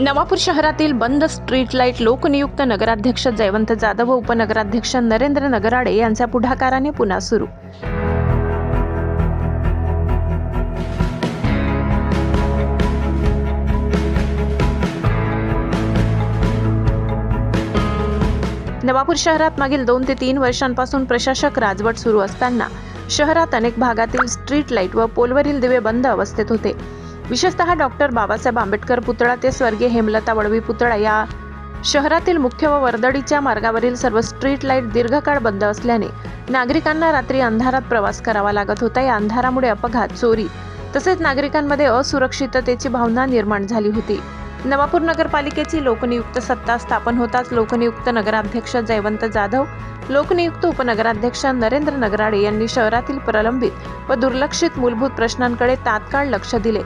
नवापूर शहरातील बंद street light लोकनियुक्त नगराध्यक्ष जयवंत जाधव व उपनगराध्यक्ष नरेंद्र नगराडे यांच्या पुढाकाराने पुन्हा सुरू। नवापूर शहरात मागील 2 ते 3 वर्षांपासून प्रशासक राजवट सुरू असताना शहरात अनेक भागातील स्ट्रीट लाईट व पोलवरील दिवे बंद अवस्थेत होते। विशेषतः डॉक्टर बाबासाहेब आंबेडकर पुतळा ते स्वर्गीय हेमलता वळवी पुतळा या शहरातील मुख्य व वर्दळीच्या मार्गावरील सर्व स्ट्रीट लाईट दीर्घकाळ बंद असल्याने नागरिकांना रात्री अंधारात प्रवास करावा लागत होता। या अंधारामुळे अपघात, चोरी तसेच नागरिकांमध्ये असुरक्षिततेची भावना निर्माण झाली होती। नवापूर नगरपालिकेची लोकनियुक्त सत्ता स्थापन होताच लोकनियुक्त नगराध्यक्ष जयवंत जाधव, लोकनियुक्त उपनगराध्यक्ष नरेंद्र नगराडे यांनी शहरातील प्रलंबित व दुर्लक्षित मूलभूत प्रश्नांकडे तात्काळ लक्ष दिले।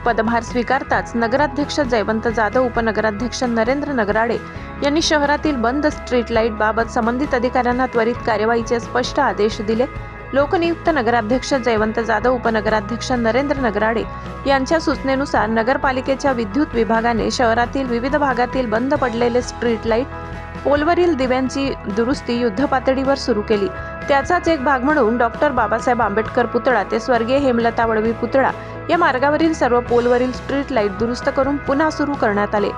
पदभार स्वीकारताच नगराध्यक्ष जयवंत जाधव, उपनगराध्यक्ष नरेंद्र नगराडे यांनी शहरातील बंद स्ट्रीट लाईट बाबत संबंधित अधिकाऱ्यांना त्वरित कार्यवाहीचे स्पष्ट आदेश दिले। लोकनियुक्त नगराध्यक्ष जयवंत जाधव, उपनगराध्यक्ष नरेंद्र नगराडे यांच्या सूचनेनुसार नगरपालिकेच्या विद्युत विभागाने शहरातील विविध भागातील बंद पडलेले स्ट्रीट लाईट, पोलवरील दिव्यांची दुरुस्ती युद्धपातळीवर सुरू केली। त्याचाच एक भाग म्हणून डॉक्टर बाबासाहेब आंबेडकर पुतळा ते स्वर्गीय हेमलता वळवी पुतळा या मार्गावरील सर्व पोलवरील स्ट्रीट लाईट दुरुस्त करून पुन्हा सुरू करण्यात आले।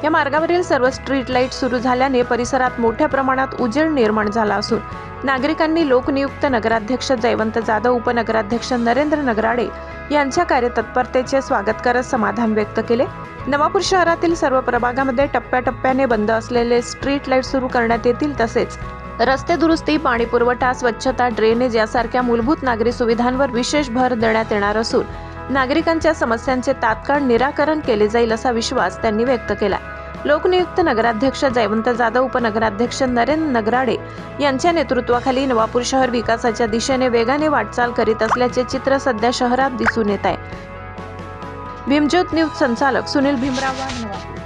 या मार्गावरील सर्व स्ट्रीट लाईट सुरू झाल्याने परिसरात मोठ्या प्रमाणात उजेड निर्माण झाला असून नागरिकांनी लोकनियुक्त नगराध्यक्ष जयवंत जाधव, उपनगराध्यक्ष नरेंद्र नगराडे यांच्या कार्यतत्परतेचे स्वागत करत समाधान व्यक्त केले। नवापूर शहरातील सर्व प्रभागामध्ये टप्प्याटप्प्याने बंद असलेले स्ट्रीट लाईट सुरू करण्यात येतील। तसेच रस्ते दुरुस्ती, पाणी पुरवठा, स्वच्छता, ड्रेनेज यासारख्या मूलभूत नागरी सुविधांवर विशेष भर देण्यात येणार असून नागरिकांच्या समस्यांचे तात्काळ निराकरण केले जाईल असा विश्वास त्यांनी व्यक्त केला। लोकनियुक्त नगराध्यक्ष जयवंत जाधव, उपनगराध्यक्ष नरेंद्र नगराडे यांच्या नेतृत्वाखाली नवापूर शहर विकासाच्या दिशेने वेगाने वाटचाल करीत असल्याचे चित्र सध्या शहरात दिसून येत आहे। भीमज्योत न्यूज संचालक सुनील भीमराव वाघ, नवापूर।